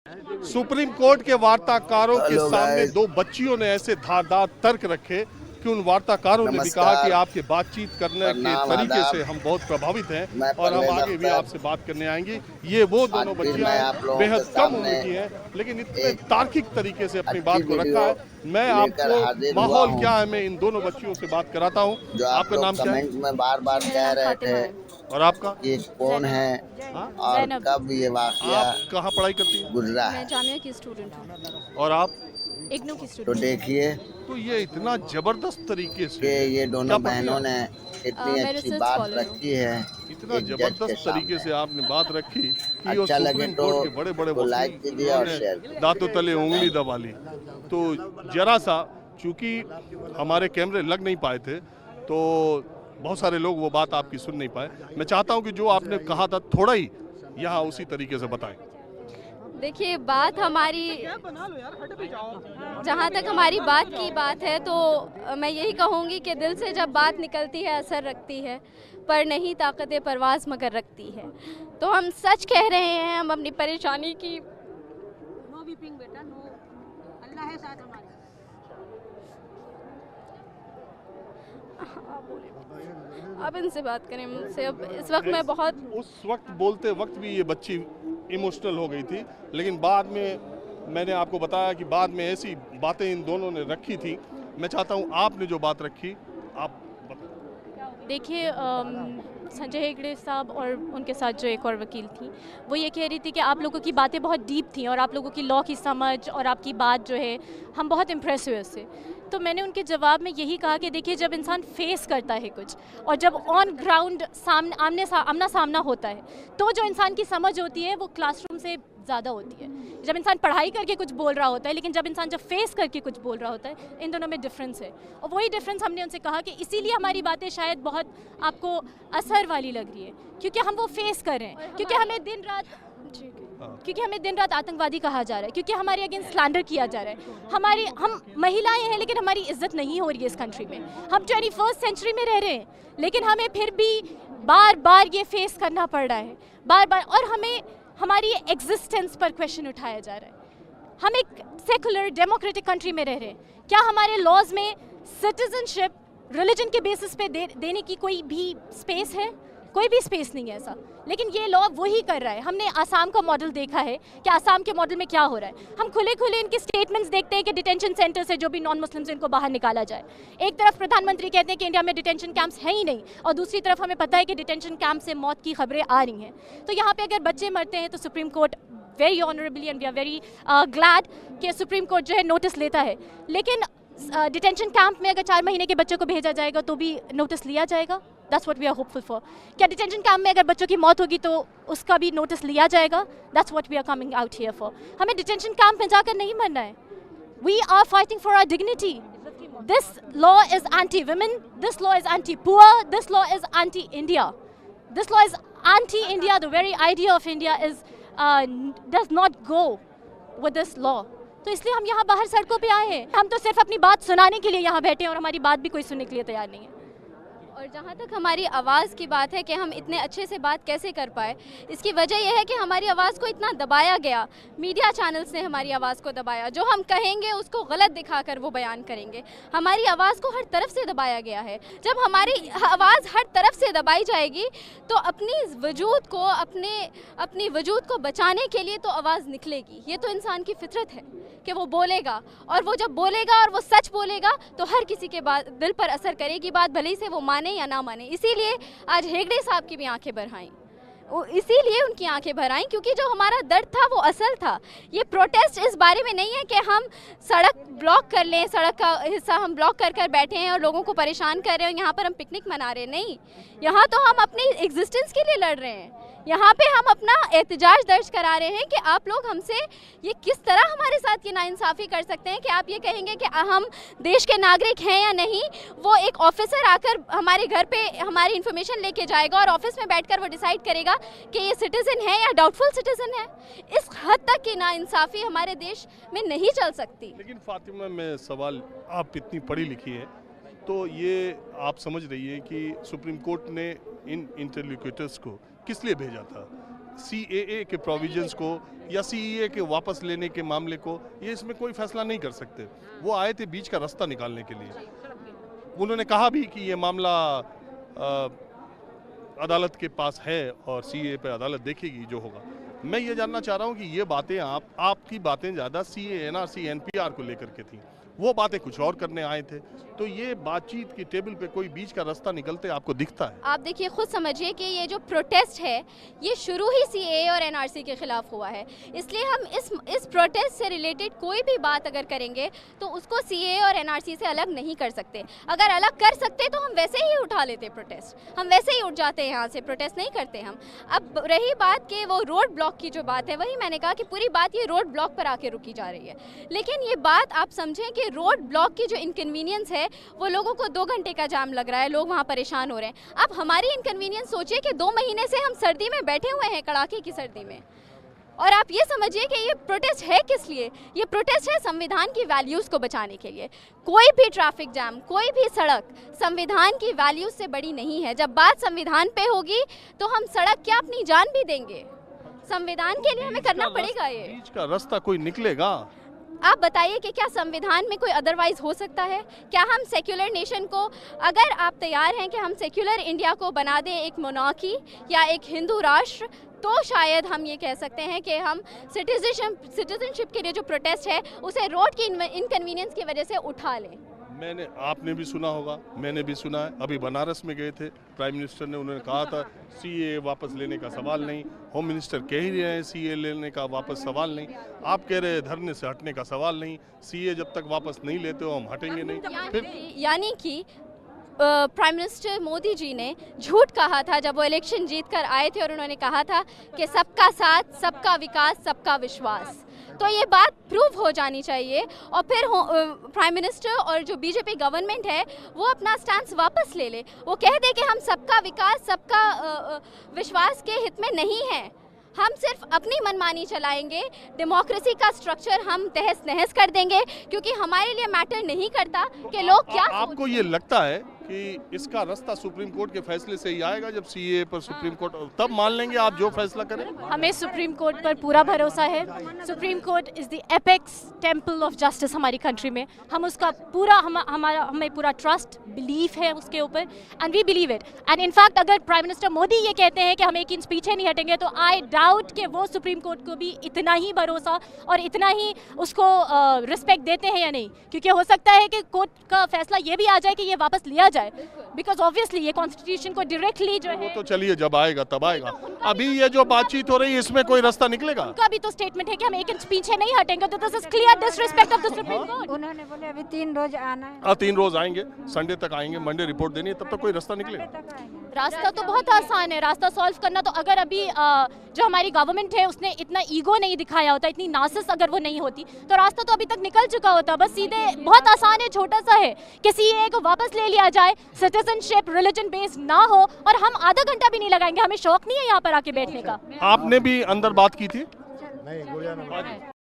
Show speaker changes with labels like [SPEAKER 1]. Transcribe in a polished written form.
[SPEAKER 1] Supreme court के वार्ताकारों के
[SPEAKER 2] hello
[SPEAKER 1] सामने
[SPEAKER 2] गाइस।
[SPEAKER 1] दो बच्चियों ने ऐसे धारदार तर्क रखे कि उन वार्ताकारों ने भी कहा कि आपके बातचीत करने के
[SPEAKER 2] प्रणाम,
[SPEAKER 1] तरीके
[SPEAKER 2] आदाब।
[SPEAKER 1] से हम बहुत प्रभावित हैं
[SPEAKER 2] मैं
[SPEAKER 1] और हम
[SPEAKER 2] परवेज
[SPEAKER 1] आगे भी
[SPEAKER 2] अख्तर।
[SPEAKER 1] आपसे बात करने आएंगी। ये वो
[SPEAKER 2] आज
[SPEAKER 1] दोनों
[SPEAKER 2] फिर
[SPEAKER 1] बच्चियां
[SPEAKER 2] मैं
[SPEAKER 1] हैं,
[SPEAKER 2] आप लोगों
[SPEAKER 1] बेहद
[SPEAKER 2] के
[SPEAKER 1] कम
[SPEAKER 2] सामने
[SPEAKER 1] उम्र की हैं, लेकिन इतने
[SPEAKER 2] एक
[SPEAKER 1] तार्किक तरीके से अपनी
[SPEAKER 2] अच्छी
[SPEAKER 1] बात को रखा
[SPEAKER 2] वीडियो
[SPEAKER 1] है। मैं
[SPEAKER 2] लेकर
[SPEAKER 1] आपको
[SPEAKER 2] हाजिर हुआ
[SPEAKER 1] माहौल
[SPEAKER 2] हूँ,
[SPEAKER 1] क्या है, मैं इन दोनों बच्चियों से बात कराता हूँ।
[SPEAKER 2] जो आप
[SPEAKER 1] आपका
[SPEAKER 2] लोग
[SPEAKER 1] नाम क्या है?
[SPEAKER 2] कमेंट में बार बार
[SPEAKER 3] मेरा
[SPEAKER 2] कह
[SPEAKER 3] नाम
[SPEAKER 2] रहे
[SPEAKER 3] फातिमा
[SPEAKER 2] थे
[SPEAKER 3] है।
[SPEAKER 1] और आपका?
[SPEAKER 2] कि कौन है
[SPEAKER 1] हाँ?
[SPEAKER 2] और
[SPEAKER 3] ज़ैनब।
[SPEAKER 2] कब ये वाकया
[SPEAKER 1] आप कहाँ पढ़ाई करती हैं?
[SPEAKER 2] गुजरा
[SPEAKER 3] मैं
[SPEAKER 2] है।
[SPEAKER 3] जामिया की स्टूडेंट हूँ,
[SPEAKER 1] और आप?
[SPEAKER 3] इग्नू की
[SPEAKER 2] तो
[SPEAKER 3] स्टूडेंट।
[SPEAKER 2] देखिए
[SPEAKER 1] तो ये इतना जबरदस्त तरीके से
[SPEAKER 2] कि ये
[SPEAKER 1] क्या
[SPEAKER 2] दोनों
[SPEAKER 1] पढ़ती हैं
[SPEAKER 2] बहनों
[SPEAKER 1] आप?
[SPEAKER 2] ने इतनी
[SPEAKER 3] मैं
[SPEAKER 2] अच्छी
[SPEAKER 3] रिसर्च
[SPEAKER 2] बात
[SPEAKER 3] स्कॉलर हूँ।
[SPEAKER 2] रखी है
[SPEAKER 1] इतना
[SPEAKER 2] एक जज के
[SPEAKER 1] जबरदस्त तरीके
[SPEAKER 2] सामने।
[SPEAKER 1] से आपने बात रखी कि वो
[SPEAKER 2] अच्छा लगे
[SPEAKER 1] सुप्रीम
[SPEAKER 2] तो
[SPEAKER 1] कोर्ट के बड़े बड़े
[SPEAKER 2] उसको लाइक
[SPEAKER 1] वकील
[SPEAKER 2] कीजिए और
[SPEAKER 1] उन्होंने
[SPEAKER 2] शेयर कीजिए।
[SPEAKER 1] दांतों तले उंगली दबा ली। तो जरा सा, चूंकि हमारे कैमरे लग नहीं पाए थे, तो बहुत सारे लोग वो बात आपकी सुन नहीं पाए। मैं चाहता हूं कि जो आपने कहा था थोड़ा ही यहाँ उसी तरीके से बताएं।
[SPEAKER 3] देखिए, बात हमारी, जहाँ तक हमारी बात की बात है तो मैं यही कहूँगी कि दिल से जब बात निकलती है असर रखती है, पर नहीं ताकत परवाज़ मगर रखती है। तो हम सच कह रहे हैं, हम अपनी परेशानी की।
[SPEAKER 4] नो वीपिंग बेटा, नो, अल्लाह है साथ हमारे।
[SPEAKER 3] अब इनसे बात करें मुझसे, अब इस वक्त मैं बहुत
[SPEAKER 1] उस वक्त बोलते वक्त भी ये बच्ची इमोशनल हो गई थी, लेकिन बाद में मैंने आपको बताया कि बाद में ऐसी बातें इन दोनों ने रखी थी। मैं चाहता हूँ आपने जो बात रखी आप बताएं।
[SPEAKER 3] देखिए, संजय हेगड़े साहब और उनके साथ जो एक और वकील थी, वो ये कह रही थी कि आप लोगों की बातें बहुत डीप थी और आप लोगों की लॉ की समझ और आपकी बात जो है, हम बहुत इम्प्रेस हुए उससे। तो मैंने उनके जवाब में यही कहा कि देखिए, जब इंसान फेस करता है कुछ और जब ऑन ग्राउंड आमना सामना होता है, तो जो इंसान की समझ होती है वो क्लासरूम से ज़्यादा होती है। जब इंसान पढ़ाई करके कुछ बोल रहा होता है, लेकिन जब इंसान जब फेस करके कुछ बोल रहा होता है, इन दोनों में डिफरेंस है। और वही डिफरेंस हमने उनसे कहा कि इसीलिए हमारी बातें शायद बहुत आपको असर वाली लग रही है, क्योंकि हम वो फेस कर रहे हैं, क्योंकि हमें दिन रात आतंकवादी कहा जा रहा है, क्योंकि हमारे अगेंस्ट स्लैंडर किया जा रहा है। हम महिलाएं हैं, लेकिन हमारी इज्जत नहीं हो रही है इस कंट्री में। हम 21st सेंचुरी में रह रहे हैं, लेकिन हमें फिर भी बार बार ये फेस करना पड़ रहा है, बार बार। और हमें हमारी एग्जिस्टेंस पर क्वेश्चन उठाया जा रहा है। हम एक सेकुलर डेमोक्रेटिक कंट्री में रह रहे हैं। क्या हमारे लॉज में सिटीजनशिप रिलीजन के बेसिस पे देने की कोई भी स्पेस है? कोई भी स्पेस नहीं है ऐसा। लेकिन ये लॉ वही कर रहा है। हमने आसाम का मॉडल देखा है कि आसाम के मॉडल में क्या हो रहा है। हम खुले खुले इनके स्टेटमेंट्स देखते हैं कि डिटेंशन सेंटर से जो भी नॉन मुस्लिम्स हैं, इनको बाहर निकाला जाए। एक तरफ प्रधानमंत्री कहते हैं कि इंडिया में डिटेंशन कैंप्स है ही नहीं, और दूसरी तरफ हमें पता है कि डिटेंशन कैंप से मौत की खबरें आ रही हैं। तो यहाँ पे अगर बच्चे मरते हैं तो supreme court very honourably and we are very glad कि सुप्रीम कोर्ट जो है नोटिस लेता है। लेकिन डिटेंशन कैंप में अगर 4 महीने के बच्चों को भेजा जाएगा तो भी नोटिस लिया जाएगा? That's what we are hopeful for. क्या डिटेंशन कैंप में अगर बच्चों की मौत होगी तो उसका भी नोटिस लिया जाएगा? That's what we are coming out here for. हमें डिटेंशन कैंप में जाकर नहीं मरना है। We are fighting for our dignity. This law is anti women, this law is anti poor, this law is anti India, this law is anti India. The very idea of India is does not go with this law. तो इसलिए हम यहाँ बाहर सड़कों पे आए हैं। हम तो सिर्फ अपनी बात सुनाने के लिए यहाँ बैठे हैं और हमारी बात भी कोई सुनने के लिए तैयार नहीं है। और जहाँ तक हमारी आवाज़ की बात है कि हम इतने अच्छे से बात कैसे कर पाए, इसकी वजह यह है कि हमारी आवाज़ को इतना दबाया गया। मीडिया चैनल्स ने हमारी आवाज़ को दबाया। जो हम कहेंगे उसको गलत दिखाकर वो बयान करेंगे। हमारी आवाज़ को हर तरफ से दबाया गया है। जब हमारी आवाज़ हर तरफ से दबाई जाएगी तो अपनी वजूद को बचाने के लिए तो आवाज़ निकलेगी। ये तो इंसान की फितरत है कि वो बोलेगा, और वो जब बोलेगा और वो सच बोलेगा तो हर किसी के दिल पर असर करेगी बात, भले ही से वो माने या ना माने। इसीलिए आज हेगड़े साहब की भी आंखें भर आईं, इसीलिए उनकी आंखें भर आईं, क्योंकि जो हमारा दर्द था वो असल था। ये प्रोटेस्ट इस बारे में नहीं है कि हम सड़क ब्लॉक कर लें, सड़क का हिस्सा हम ब्लॉक कर बैठे हैं और लोगों को परेशान कर रहे हैं, यहाँ पर हम पिकनिक मना रहे हैं। नहीं, यहाँ तो हम अपनी एग्जिस्टेंस के लिए लड़ रहे हैं। यहाँ पे हम अपना एहतजाज दर्ज करा रहे हैं कि आप लोग हमसे ये किस तरह हमारे साथ ये नाइंसाफ़ी कर सकते हैं कि आप ये कहेंगे कि हम देश के नागरिक हैं या नहीं। वो एक ऑफिसर आकर हमारे घर पे हमारी इन्फॉर्मेशन लेके जाएगा और ऑफिस में बैठकर वो डिसाइड करेगा कि ये सिटीज़न है या डाउटफुल सिटीज़न है। इस हद तक की नाइंसाफ़ी हमारे देश में नहीं चल सकती।
[SPEAKER 1] लेकिन फातिमा, मैं सवाल, आप इतनी पढ़ी लिखी है, तो ये आप समझ रही है कि सुप्रीम कोर्ट ने इन इंटरलोक्यूटर्स को किस लिए भेजा था? CAA के प्रोविजंस को या CEA के वापस लेने के मामले को, ये इसमें कोई फैसला नहीं कर सकते। वो आए थे बीच का रास्ता निकालने के लिए। उन्होंने कहा भी कि ये मामला अदालत के पास है और CAA पे अदालत देखेगी जो होगा। मैं ये जानना चाह रहा हूँ कि ये बातें आपकी बातें ज़्यादा CAA NRC NPR को लेकर के थी, वो बातें कुछ और करने आए थे। तो ये बातचीत की टेबल पे कोई बीच का रास्ता निकलते आपको दिखता है?
[SPEAKER 3] आप देखिए, खुद समझिए कि ये जो प्रोटेस्ट है ये शुरू ही CAA और NRC के खिलाफ हुआ है। इसलिए हम इस प्रोटेस्ट से रिलेटेड कोई भी बात अगर करेंगे तो उसको CAA और NRC से अलग नहीं कर सकते। अगर अलग कर सकते तो हम वैसे ही उठा लेते प्रोटेस्ट, हम वैसे ही उठ जाते हैं यहाँ से, प्रोटेस्ट नहीं करते हम। अब रही बात कि वो रोड ब्लॉक की जो बात है, वही मैंने कहा कि पूरी बात ये रोड ब्लॉक पर आके रुकी जा रही है। लेकिन ये बात आप समझें कि रोड ब्लॉक की जो इनकन्वीनियंस है, वो लोगों को 2 घंटे का जाम लग रहा है, लोग वहाँ परेशान हो रहे हैं। अब हमारी इनकन्वीनियंस सोचिए कि 2 महीने से हम सर्दी में बैठे हुए हैं, कड़ाके की सर्दी में, और आप ये समझिए कि ये प्रोटेस्ट है किस लिए? ये प्रोटेस्ट है संविधान की वैल्यूज़ को बचाने के लिए। कोई भी ट्रैफिक जाम, कोई भी सड़क संविधान की वैल्यूज़ से बड़ी नहीं है। जब बात संविधान पे होगी तो हम सड़क क्या अपनी जान भी देंगे, संविधान के लिए हमें करना पड़ेगा। ये
[SPEAKER 1] बीच का रास्ता कोई निकलेगा?
[SPEAKER 3] आप बताइए कि क्या संविधान में कोई अदरवाइज हो सकता है? क्या हम सेक्युलर नेशन को, अगर आप तैयार हैं कि हम सेक्युलर इंडिया को बना दें एक मोनार्की या एक हिंदू राष्ट्र, तो शायद हम ये कह सकते हैं कि हम सिटीजनशिप के लिए जो प्रोटेस्ट है उसे रोड की इनकन्वीनियंस की वजह से उठा लें।
[SPEAKER 1] आपने भी सुना होगा, मैंने भी सुना है। अभी बनारस में गए थे, प्राइम मिनिस्टर ने, उन्होंने कहा था CAA वापस लेने का सवाल नहीं। होम मिनिस्टर कह ही रहे हैं CAA लेने का वापस सवाल नहीं। आप कह रहे हैं धरने से हटने का सवाल नहीं। CAA जब तक वापस नहीं लेते हो हम हटेंगे नहीं। फिर
[SPEAKER 3] यानी कि प्राइम मिनिस्टर मोदी जी ने झूठ कहा था जब वो इलेक्शन जीत कर आए थे, और उन्होंने कहा था कि सबका साथ, सबका विकास, सबका विश्वास। तो ये बात प्रूव हो जानी चाहिए, और फिर प्राइम मिनिस्टर और जो बीजेपी गवर्नमेंट है वो अपना स्टैंड वापस ले ले। वो कह दे कि हम सबका विकास, सबका विश्वास के हित में नहीं हैं, हम सिर्फ अपनी मनमानी चलाएंगे, डेमोक्रेसी का स्ट्रक्चर हम तहस नहस कर देंगे, क्योंकि हमारे लिए मैटर नहीं करता कि लोग क्या
[SPEAKER 1] आपको ये लगता है कि इसका रास्ता सुप्रीम कोर्ट के फैसले से ही आएगा? जब CAA पर सुप्रीम कोर्ट, तब मान लेंगे आप जो फैसला करें?
[SPEAKER 3] हमें सुप्रीम कोर्ट पर पूरा भरोसा है। Supreme court is the apex temple of justice हमारी कंट्री में। हम उसका पूरा हमें पूरा ट्रस्ट, बिलीफ है उसके ऊपर, and we believe it. And in fact अगर प्राइम मिनिस्टर मोदी ये कहते हैं कि हम 1 इंच पीछे नहीं हटेंगे, तो आई डाउट कि वो सुप्रीम कोर्ट को भी इतना ही भरोसा और इतना ही उसको रिस्पेक्ट देते हैं या नहीं। क्योंकि हो सकता है कि कोर्ट का फैसला ये भी आ जाए कि ये वापस लिया जाए, बिकॉज ऑब्वियसली ये कॉन्स्टिट्यूशन को डायरेक्टली जो है,
[SPEAKER 1] वो तो चलिए जब आएगा तब आएगा। अभी ये जो बातचीत हो रही है इसमें कोई रास्ता निकलेगा?
[SPEAKER 3] उनका भी तो स्टेटमेंट है कि हम 1 इंच पीछे नहीं हटेंगे, तो this is clear disrespect of the supreme court.
[SPEAKER 4] उन्होंने बोले अभी 3 रोज आना है।
[SPEAKER 1] 3 रोज आएंगे, संडे तक आएंगे, मंडे रिपोर्ट देनी है, तब तक कोई रास्ता निकलेगा?
[SPEAKER 3] रास्ता तो बहुत आसान है, रास्ता सॉल्व करना। तो अगर अभी जो हमारी गवर्नमेंट है उसने इतना ईगो नहीं दिखाया होता, इतनी नासस अगर वो नहीं होती, तो रास्ता तो अभी तक निकल चुका होता। बस सीधे, बहुत आसान है, छोटा सा है कि CAA को वापस ले लिया जाए, सिटीजनशिप रिलीजन बेस्ड ना हो, और हम आधा घंटा भी नहीं लगाएंगे। हमें शौक नहीं है यहाँ पर आके बैठने का।
[SPEAKER 1] आपने भी अंदर बात की थी? नहीं,